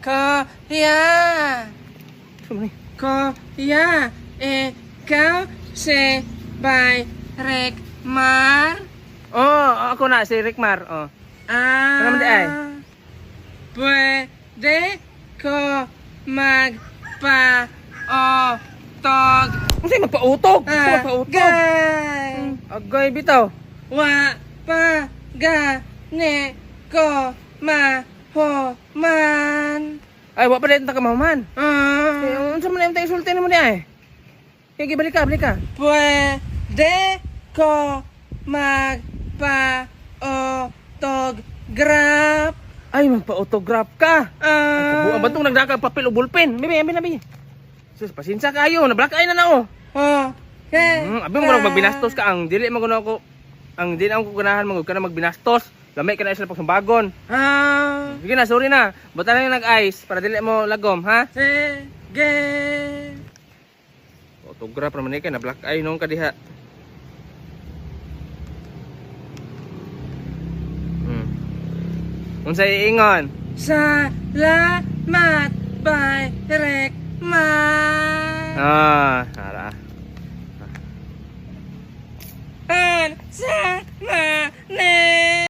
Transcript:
Kuya! Kuya! Ikaw si Rekmar? Oh, ako na si Rekmar. Oh. Ano man di ay? Pwede ko magpa-otog. Ano sa'yo magpa-utog? Magpa-utog? Gay! Agay bitaw. Wa pa gani ko mahuman. Ay, wa pa rin takamahuman. Ah, Ano sa man yung tayo sulti mo di ay? Sige, balik ka, balik ka. pwede ko magpa-autograph. Ay, magpa-autograph ka. Ah, Buang bantong nagdakag papel o ballpen. Bibi. Sus, pasensya kayo. Nablock eye na oh. okay. Abi mo magbinastos ka ang dili mo kuno ko. Ang dili ako ganahan magud ka na magbinastos. Gamay ka na sila pagsambagon. Ah, Sige na, sorry na. Buta na yung nag-ice para dili mo lagom, ha? sige. Autograph naman ni kay na black eye nung kadiha. Unsay iingon? Salamat, Bay Rekmar.